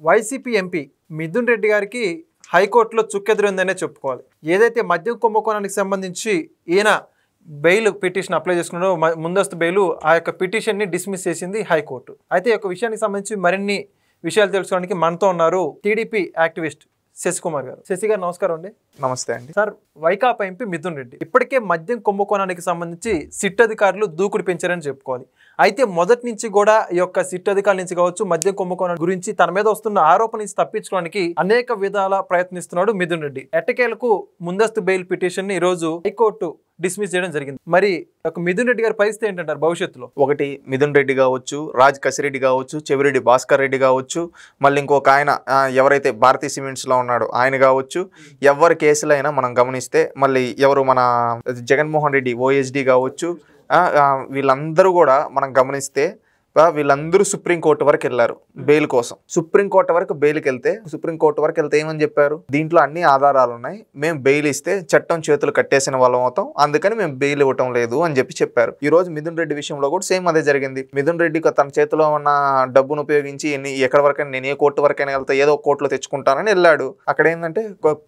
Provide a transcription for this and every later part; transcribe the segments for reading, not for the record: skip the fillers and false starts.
YCP MP Mithun Reddy గారికి హైకోర్టులో చుక్కెదురైందనే చెప్పుకోవాలి. ఏదైతే మద్యం కుంభకోణానికి సంబంధించి ఈయన బెయిల్ పిటిషన్ అప్లై చేసుకున్నారో ముందస్తు బెయిల్ ఆ యొక్క పిటిషన్ని డిస్మిస్ చేసింది హైకోర్టు. అయితే ఈ యొక్క విషయానికి సంబంధించి మరిన్ని విషయాలు తెలుసుకోవడానికి మనతో ఉన్నారు టీడీపీ యాక్టివిస్ట్ శశికుమార్ గారు. శశి గారు నమస్కారం అండి. నమస్తే అండి. సార్, వైకాపా ఎంపీ మిథున్ రెడ్డి ఇప్పటికే మద్యం కుంభకోణానికి సంబంధించి సిట్ అధికారులు దూకుడు పెంచారని చెప్పుకోవాలి. అయితే మొదటి నుంచి కూడా ఈ యొక్క సిట్ అధికారుల నుంచి కావచ్చు మద్యం కుంభకోణం గురించి తన మీద వస్తున్న ఆరోపణ నుంచి తప్పించుకోవడానికి అనేక విధాల ప్రయత్నిస్తున్నాడు మిథున్ రెడ్డి. ఎట్టకేలకు ముందస్తు బెయిల్ పిటిషన్ ని ఈ రోజు హైకోర్టు డిస్మిస్ చేయడం జరిగింది. మరి ఒక మిథున్ రెడ్డి గారి పరిస్థితి ఏంటంటారు భవిష్యత్తులో? ఒకటి మిథున్ రెడ్డి కావచ్చు, రాజ్ కసిరెడ్డి కావచ్చు, చెవిరెడ్డి భాస్కర్ రెడ్డి కావచ్చు, మళ్ళీ ఇంకొక ఆయన ఎవరైతే భారతీయ సిమెంట్స్ లో ఉన్నాడో ఆయన కావచ్చు, ఎవరి కేసులైనా మనం గమనిస్తే మళ్ళీ ఎవరు మన జగన్మోహన్ రెడ్డి ఓఎస్డి కావచ్చు, వీళ్ళందరూ కూడా మనం గమనిస్తే వీళ్ళందరూ సుప్రీంకోర్టు వరకు వెళ్ళారు బెయిల్ కోసం. సుప్రీంకోర్టు వరకు బెయిల్కి వెళ్తే ఏమని చెప్పారు? దీంట్లో అన్ని ఆధారాలు ఉన్నాయి, మేము బెయిల్ ఇస్తే చట్టం చేతులు కట్టేసిన వాళ్ళం అవుతాం, అందుకని మేము బెయిల్ ఇవ్వటం లేదు అని చెప్పారు. ఈ రోజు మిథున్ రెడ్డి విషయంలో కూడా సేమ్ అదే జరిగింది. మిథున్ రెడ్డి తన చేతిలో ఉన్న డబ్బును ఉపయోగించి ఎక్కడి వరకైనా నేను ఏ కోర్టు వరకైనా వెళ్తా, ఏదో కోర్టులో తెచ్చుకుంటానని వెళ్ళాడు. అక్కడ ఏంటంటే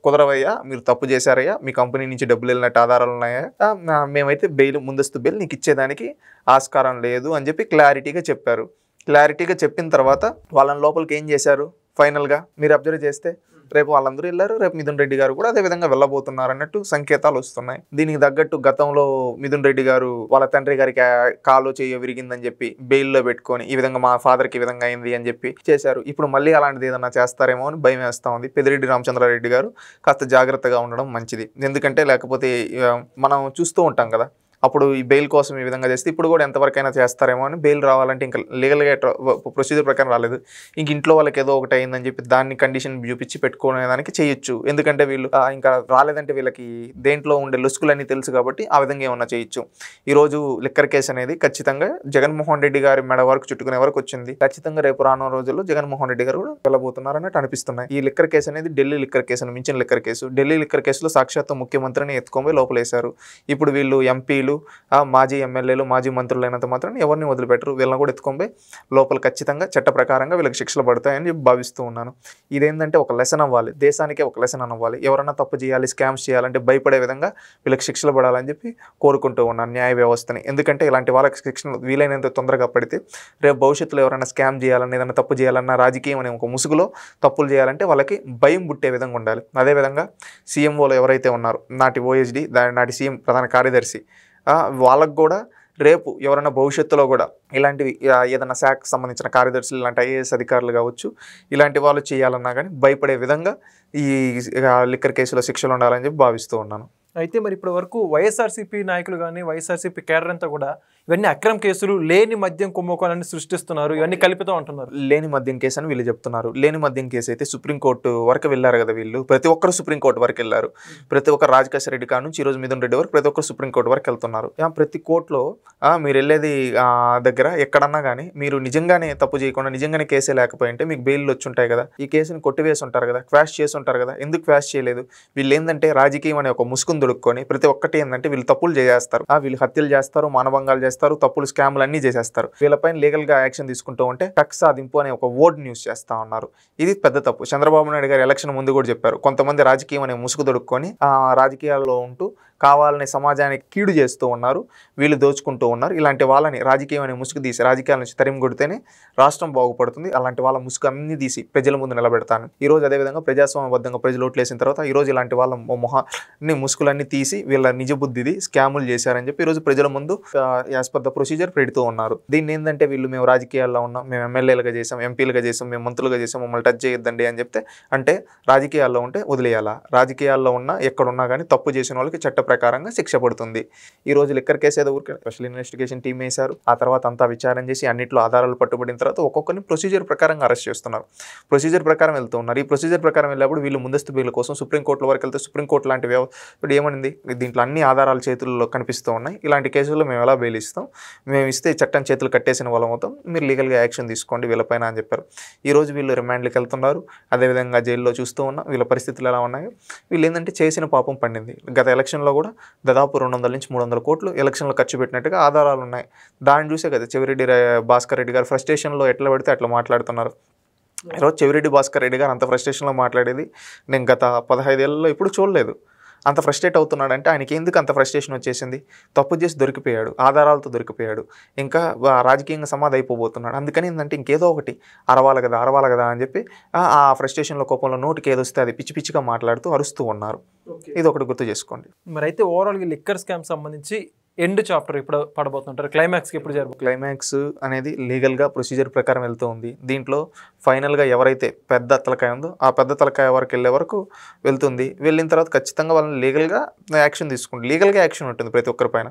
కుదరవయ్యా, మీరు తప్పు చేశారయ్యా, మీ కంపెనీ నుంచి డబ్బులు వెళ్ళినట్టు ఆధారాలు ఉన్నాయా, మేమైతే ముందస్తు బెయిల్ నీకు ఇచ్చేదానికి ఆస్కారం లేదు అని చెప్పి క్లారిటీగా చెప్పారు. క్లారిటీగా చెప్పిన తర్వాత వాళ్ళని లోపలికి ఏం చేశారు? ఫైనల్గా మీరు అబ్జర్వ్ చేస్తే రేపు వాళ్ళందరూ వెళ్ళారు, రేపు మిథున్ రెడ్డి గారు కూడా అదే విధంగా వెళ్ళబోతున్నారు అన్నట్టు సంకేతాలు వస్తున్నాయి. దీనికి తగ్గట్టు గతంలో మిథున్ రెడ్డి గారు వాళ్ళ తండ్రి గారికి కాలు చేయ విరిగిందని చెప్పి బెయిల్లో పెట్టుకొని ఈ విధంగా మా ఫాదర్కి ఈ విధంగా అయింది అని చెప్పి చేశారు. ఇప్పుడు మళ్ళీ అలాంటిది ఏదన్నా చేస్తారేమో అని భయం వేస్తూ ఉంది. పెద్దిరెడ్డి రామచంద్రారెడ్డి గారు కాస్త జాగ్రత్తగా ఉండడం మంచిది. ఎందుకంటే లేకపోతే మనం చూస్తూ ఉంటాం కదా, అప్పుడు ఈ బెయిల్ కోసం ఈ విధంగా చేస్తే ఇప్పుడు కూడా ఎంతవరకైనా చేస్తారేమో అని. బెయిల్ రావాలంటే ఇంకా లీగల్గా ప్రొసీజర్ ప్రకారం రాలేదు, ఇంక ఇంట్లో వాళ్ళకి ఏదో ఒకటి అయిందని చెప్పి దాన్ని కండిషన్ చూపించి పెట్టుకునేదానికి చేయొచ్చు. ఎందుకంటే వీళ్ళు ఇంకా రాలేదంటే వీళ్ళకి దేంట్లో ఉండే లొసుకులన్నీ తెలుసు కాబట్టి ఆ విధంగా ఏమన్నా చేయొచ్చు. ఈరోజు లిక్కర్ కేసు అనేది ఖచ్చితంగా జగన్మోహన్ రెడ్డి గారి మెడ వరకు చుట్టుకునే వరకు వచ్చింది. ఖచ్చితంగా రేపు రానున్న రోజుల్లో జగన్మోహన్ రెడ్డి గారు కూడా వెళ్ళబోతున్నారు అన్నట్టు అనిపిస్తున్నాయి. ఈ లిక్కర్ కేసు అనేది ఢిల్లీ లిక్కర్ కేసును మించిన లిక్కర్ కేసు. ఢిల్లీ లిక్కర్ కేసులో సాక్షాత్తు ముఖ్యమంత్రిని ఎత్తుకొని లోపలేశారు. ఇప్పుడు వీళ్ళు ఎంపీలు, మాజీ ఎమ్మెల్యేలు, మాజీ మంత్రులు అయినంత మాత్రం ఎవరిని వదిలిపెట్టరు. వీళ్ళని కూడా ఎత్తుకొని లోపల ఖచ్చితంగా చట్ట ప్రకారంగా వీళ్ళకి శిక్షలు పడతాయని భావిస్తూ ఉన్నాను. ఇదేంటంటే ఒక లెసన్ అవ్వాలి, దేశానికే ఒక లెసన్ అవ్వాలి. ఎవరన్నా తప్పు చేయాలి, స్కామ్స్ చేయాలంటే భయపడే విధంగా వీళ్ళకి శిక్షలు పడాలని చెప్పి కోరుకుంటూ ఉన్నాను న్యాయ వ్యవస్థని. ఎందుకంటే ఇలాంటి వాళ్ళకి శిక్షణ వీలైనంత తొందరగా పడితే రేపు భవిష్యత్తులో ఎవరైనా స్కామ్ చేయాలన్నా, ఏదైనా తప్పు చేయాలన్నా, రాజకీయం అనే ఒక ముసుగులో తప్పులు చేయాలంటే వాళ్ళకి భయం పుట్టే విధంగా ఉండాలి. అదేవిధంగా సీఎంఓలో ఎవరైతే ఉన్నారో నాటి ఓఎస్డి, నాటి సీఎం ప్రధాన కార్యదర్శి, వాళ్ళకు కూడా రేపు ఎవరైనా భవిష్యత్తులో కూడా ఇలాంటివి ఏదైనా శాఖకు సంబంధించిన కార్యదర్శులు, ఇలాంటి ఐఏఎస్ అధికారులు కావచ్చు, ఇలాంటి వాళ్ళు చేయాలన్నా కానీ భయపడే విధంగా ఈ లిక్కర్ కేసులో శిక్షలు ఉండాలని చెప్పి భావిస్తూ ఉన్నాను. అయితే మరి ఇప్పటి వరకు వైఎస్ఆర్సీపీ నాయకులు కానీ వైఎస్ఆర్సీపీ కేడర్ అంతా కూడా ఇవన్నీ అక్రమ కేసులు, లేని మద్యం కుంభకోణాన్ని సృష్టిస్తున్నారు, ఇవన్నీ కల్పితం అంటున్నారు. లేని మద్యం కేసు అని వీళ్ళు చెప్తున్నారు. లేని మద్యం కేసు అయితే సుప్రీంకోర్టు వరకు వెళ్ళారు కదా వీళ్ళు. ప్రతి ఒక్కరు సుప్రీంకోర్టు వరకు వెళ్ళారు. ప్రతి ఒక్కరు రాజకేశ్వర రెడ్డి కాడ నుంచి ఈరోజు మిథున్ రెడ్డి వరకు ప్రతి ఒక్కరు సుప్రీంకోర్టు వరకు వెళ్తున్నారు. ప్రతి కోర్టులో మీరు వెళ్ళేది దగ్గర ఎక్కడన్నా కానీ మీరు నిజంగానే తప్పు చేయకుండా నిజంగానే కేసే లేకపోయింటే మీకు బెయిల్ వచ్చి ఉంటాయి కదా. ఈ కేసుని కొట్టివేసి ఉంటారు కదా, క్వాష్ చేసి ఉంటారు కదా. ఎందుకు క్వాష్ చేయలేదు? వీళ్ళు ఏంటంటే రాజకీయం అనే ఒక ముసుగును దొడుక్కొని ప్రతి ఒక్కటి ఏంటంటే వీళ్ళు తప్పులు చేస్తారు, వీళ్ళు హత్యలు చేస్తారు, మానభంగాలు చేస్తారు, తప్పులు స్కామ్లు అన్ని చేసేస్తారు. వీళ్ళపైన లీగల్ గా యాక్షన్ తీసుకుంటూ ఉంటే కక్ష సాధింపు అనే ఒక వర్డ్ న్యూస్ చేస్తా ఉన్నారు. ఇది పెద్ద తప్పు. చంద్రబాబు నాయుడు గారు ఎలక్షన్ ముందు కూడా చెప్పారు, కొంతమంది రాజకీయం అనే ముసుగు దొడుక్కొని రాజకీయాల్లో ఉంటూ కావాలని సమాజానికి కీడు చేస్తూ ఉన్నారు, వీళ్ళు దోచుకుంటూ ఉన్నారు. ఇలాంటి వాళ్ళని రాజకీయం అనే ముసుగు తీసి రాజకీయాల నుంచి తరిమి కొడితేనే రాష్ట్రం బాగుపడుతుంది. అలాంటి వాళ్ళ ముసుగు అన్ని తీసి ప్రజల ముందు నిలబెడతాను. ఈరోజు అదేవిధంగా ప్రజాస్వామ్యబద్ధంగా ప్రజలు ఓట్లు వేసిన తర్వాత ఈరోజు ఇలాంటి వాళ్ళ మొహాన్ని ముసుగులన్నీ తీసి వీళ్ళ నిజ బుద్ధిది స్కాములు చేశారని చెప్పి ఈరోజు ప్రజల ముందు యాజ్ పర్ ద ప్రొసీజర్ పెడుతూ ఉన్నారు. దీన్ని ఏంటంటే వీళ్ళు మేము రాజకీయాల్లో ఉన్నాం, మేము ఎమ్మెల్యేలుగా చేసాం, ఎంపీలుగా చేసాం, మేము మంత్రులుగా చేసాం, మమ్మల్ని టచ్ చేయొద్దండి అని చెప్తే అంటే రాజకీయాల్లో ఉంటే వదిలేయాలా? రాజకీయాల్లో ఉన్నా ఎక్కడున్నా కానీ తప్పు చేసిన వాళ్ళకి చట్ట ప్రకారంగా శిక్ష పడుతుంది. ఈ రోజు లిక్కర్ కేసు ఏదో ఊరికే స్పెషల్ ఇన్వెస్టిగేషన్ టీం వేశారు. ఆ తర్వాత అంతా విచారణ చేసి అన్నింటిలో ఆధారాలు పట్టుబడిన తర్వాత ఒక్కొక్కరిని ప్రొసీజర్ ప్రకారంగా అరెస్ట్ చేస్తున్నారు. ప్రొసీజర్ ప్రకారం వెళ్తూ ఉన్నారు. ఈ ప్రొసీజర్ ప్రకారం వెళ్ళినప్పుడు వీళ్ళు ముందస్తు బెయిల్ కోసం సుప్రీంకోర్టుల వరకు వెళ్తే సుప్రీంకోర్టు లాంటి ఇప్పుడు ఏమనింది, దీంట్లో అన్ని ఆధారాలు చేతుల్లో కనిపిస్తూ ఉన్నాయి, ఇలాంటి కేసుల్లో మేము ఎలా బెయిల్ ఇస్తాం, మేము ఇస్తే చట్టం చేతులు కట్టేసిన వాళ్ళం అవుతాం, మీరు లీగల్గా యాక్షన్ తీసుకోండి వీళ్ళపైన అని చెప్పారు. ఈరోజు వీళ్ళు రిమాండ్కి వెళ్తున్నారు. అదేవిధంగా జైల్లో చూస్తూ ఉన్నాం వీళ్ళ పరిస్థితులు ఎలా ఉన్నాయో. వీళ్ళు ఏంటంటే చేసిన పాపం పండింది. గత ఎలక్షన్లో కూడా దాదాపు 200 నుంచి 300 కోట్లు ఎలక్షన్లో ఖర్చు పెట్టినట్టుగా ఆధారాలు ఉన్నాయి. దాన్ని చూసే కదా చెవిరెడ్డి భాస్కర్ రెడ్డి గారు ఫ్రస్ట్రేషన్లో ఎట్లా పెడితే అట్లా మాట్లాడుతున్నారు. ఈరోజు చెవిరెడ్డి భాస్కర్ రెడ్డి గారు అంత ఫ్రస్ట్రేషన్లో మాట్లాడేది నేను గత 15 ఏళ్ళలో ఎప్పుడు చూడలేదు. అంత ఫ్రస్ట్రేట్ అవుతున్నాడంటే ఆయనకి ఎందుకు అంత ఫ్రస్ట్రేషన్ వచ్చేసింది? తప్పు చేసి దొరికిపోయాడు, ఆధారాలతో దొరికిపోయాడు, ఇంకా రాజకీయంగా సమాధి అయిపోబోతున్నాడు. అందుకని ఏంటంటే ఇంకేదో ఒకటి అరవాలి కదా అని చెప్పి ఆ ఫ్రస్ట్రేషన్లో కోపంలో నోటికి ఏదొస్తే అది పిచ్చి పిచ్చిగా మాట్లాడుతూ అరుస్తూ ఉన్నారు. ఇది ఒకటి గుర్తు చేసుకోండి. మరి అయితే ఓవరాల్గా లిక్కర్ స్కామ్ సంబంధించి ఎండ్ చాప్టర్ ఇప్పుడు పడబోతుంటారు, క్లైమాక్స్కి ఎప్పుడు జరుగు? క్లైమాక్స్ అనేది లీగల్గా ప్రొసీజర్ ప్రకారం వెళ్తూ ఉంది. దీంట్లో ఫైనల్గా ఎవరైతే పెద్ద తలకాయ ఉందో ఆ పెద్ద తలకాయ వరకు వెళ్ళే వరకు వెళ్తుంది. వెళ్ళిన తర్వాత ఖచ్చితంగా వాళ్ళని లీగల్గా యాక్షన్ తీసుకుంటుంది. లీగల్గా యాక్షన్ ఉంటుంది ప్రతి ఒక్కరి పైన.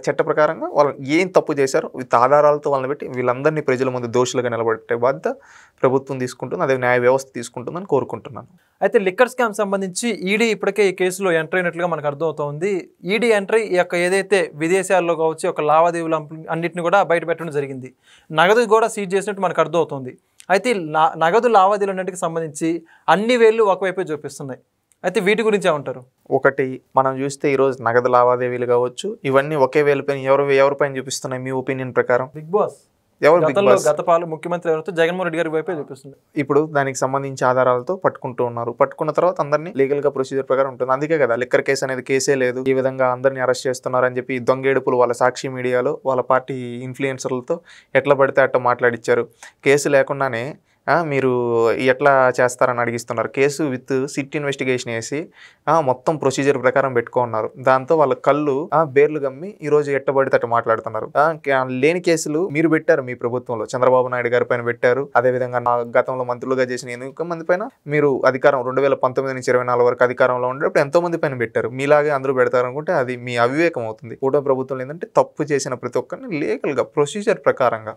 చట్ట ప్రకారంగా వాళ్ళు ఏం తప్పు చేశారో విత్ ఆధారాలతో వాళ్ళని పెట్టి వీళ్ళందరినీ ప్రజల ముందు దోషులుగా నిలబెట్టే బాధ్యత ప్రభుత్వం తీసుకుంటుంది, అదే న్యాయ వ్యవస్థ తీసుకుంటుందని కోరుకుంటున్నాను. అయితే లిక్కర్ స్కామ్ సంబంధించి ఈడీ ఇప్పటికే ఈ కేసులో ఎంటర్ అయినట్లుగా మనకు అర్థమవుతోంది. ఈడీ ఎంట్రీ ఈ యొక్క ఏదైతే విదేశాల్లో కావచ్చు ఒక లావాదేవీలు అన్నింటిని కూడా బయట పెట్టడం జరిగింది. నగదు కూడా సీజ్ చేసినట్టు మనకు అర్థమవుతుంది. అయితే నగదు లావాదేవీలు అన్నింటికి సంబంధించి అన్ని వేళ్ళు ఒకవైపే చూపిస్తున్నాయి. అయితే వీటి గురించి ఏమంటారు? ఒకటి మనం చూస్తే ఈరోజు నగదు లావాదేవీలు కావచ్చు ఇవన్నీ ఒకే వేలుపైన ఎవరిపైన చూపిస్తున్నాయి మీ ఒపీనియన్ ప్రకారం? బిగ్ బాస్ గత ముఖ్యమంత్రి ఎవరైతే జగన్మోహన్ రెడ్డి గారి వైపే చూపిస్తుంది. ఇప్పుడు దానికి సంబంధించి ఆధారాలతో పట్టుకుంటూ ఉన్నారు. పట్టుకున్న తర్వాత అందరినీ లీగల్ గా ప్రొసీజర్ ప్రకారం ఉంటుంది. అందుకే కదా లిక్కర్ కేసు అనేది కేసే లేదు, ఈ విధంగా అందరినీ అరెస్ట్ చేస్తున్నారు అని చెప్పి దొంగేడుపులు వాళ్ళ సాక్షి మీడియాలో వాళ్ళ పార్టీ ఇన్ఫ్లుయెన్సర్లతో ఎట్లా పడితే అట్లా మాట్లాడిచ్చారు. కేసు లేకుండానే మీరు ఎట్లా చేస్తారని అడిగిస్తున్నారు. కేసు విత్ సిట్ ఇన్వెస్టిగేషన్ వేసి మొత్తం ప్రొసీజర్ ప్రకారం పెట్టుకున్నారు. దాంతో వాళ్ళ కళ్ళు బేర్లు గమ్మి ఈరోజు ఎట్టబడితే అట్లా మాట్లాడుతున్నారు. లేని కేసులు మీరు పెట్టారు మీ ప్రభుత్వంలో, చంద్రబాబు నాయుడు గారి పైన పెట్టారు. అదేవిధంగా గతంలో మంత్రులుగా చేసిన 8 మంది పైన మీరు అధికారం 2019 నుంచి 24 వరకు అధికారంలో ఉండేటప్పుడు ఎంతో మంది పైన పెట్టారు. మీలాగే అందరూ పెడతారు అనుకుంటే అది మీ అవివేకం అవుతుంది. కూడా ప్రభుత్వం ఏంటంటే తప్పు చేసిన ప్రతి ఒక్కరిని లీగల్గా ప్రొసీజర్ ప్రకారంగా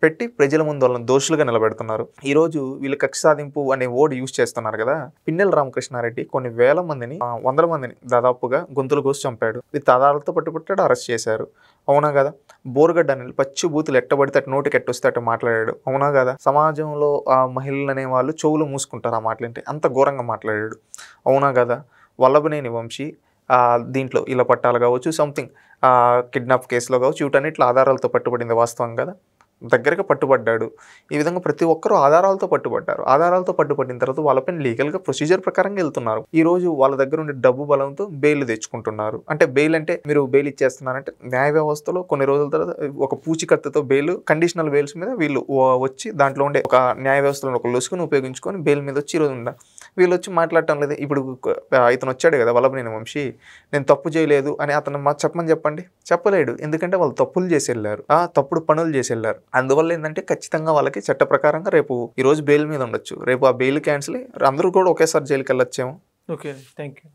పెట్టి ప్రజల ముందు వాళ్ళని దోషులుగా నిలబెడుతున్నారు. ఈరోజు వీళ్ళు కక్ష సాధింపు అనే వర్డ్ యూజ్ చేస్తున్నారు కదా. పిన్నెల రామకృష్ణారెడ్డి కొన్ని వేల మందిని 100 మందిని దాదాపుగా గొంతులు కోసి చంపాడు. విత్ ఆధారాలతో పట్టుబట్టాడు, అరెస్ట్ చేశారు. అవునా కదా? బోరుగడ్డ అనేది పచ్చి బూతులు ఎట్టబడితే అటు నోటికి ఎట్టొస్తే అటు మాట్లాడాడు. అవునా కదా? సమాజంలో ఆ మహిళలు అనే వాళ్ళు చెవులు మూసుకుంటారు ఆ మాటలంటే, అంత ఘోరంగా మాట్లాడాడు. అవునా కదా? వల్లభనేని వంశీ దీంట్లో ఇలా పట్టాలు కావచ్చు, సంథింగ్ కిడ్నాప్ కేసులో కావచ్చు, వీటన్నిటిలో ఆధారాలతో పట్టుబడింది వాస్తవం కదా. దగ్గరగా పట్టుబడ్డాడు. ఈ విధంగా ప్రతి ఒక్కరూ ఆధారాలతో పట్టుబడ్డారు. ఆధారాలతో పట్టుబడిన తర్వాత వాళ్ళపైన లీగల్గా ప్రొసీజర్ ప్రకారంగా వెళ్తున్నారు. ఈ రోజు వాళ్ళ దగ్గర ఉండే డబ్బు బలంతో బెయిల్ తెచ్చుకుంటున్నారు. అంటే బెయిల్ అంటే మీరు బెయిల్ ఇచ్చేస్తున్నారంటే న్యాయ వ్యవస్థలో కొన్ని రోజుల తర్వాత ఒక పూచికత్తుతో బెయిల్, కండిషనల్ బెయిల్స్ మీద వీళ్ళు వచ్చి దాంట్లో ఉండే ఒక న్యాయ వ్యవస్థలో ఒక లొసుకుని ఉపయోగించుకొని బెయిల్ మీద వచ్చి ఈరోజు వీళ్ళు వచ్చి మాట్లాడటం లేదు. ఇప్పుడు ఇతను వచ్చాడు కదా వల్లభనేని వంశీ, నేను తప్పు చేయలేదు అని అతను చెప్పండి, చెప్పలేడు. ఎందుకంటే వాళ్ళు తప్పులు చేసి వెళ్ళారు, తప్పుడు పనులు చేసి వెళ్ళారు. అందువల్ల ఏంటంటే ఖచ్చితంగా వాళ్ళకి చట్ట ప్రకారంగా రేపు ఈరోజు బెయిల్ మీద ఉండొచ్చు, రేపు ఆ బెయిల్ క్యాన్సిల్ అందరూ కూడా ఒకేసారి జైలుకి వెళ్ళొచ్చేమో. Okay, thank you.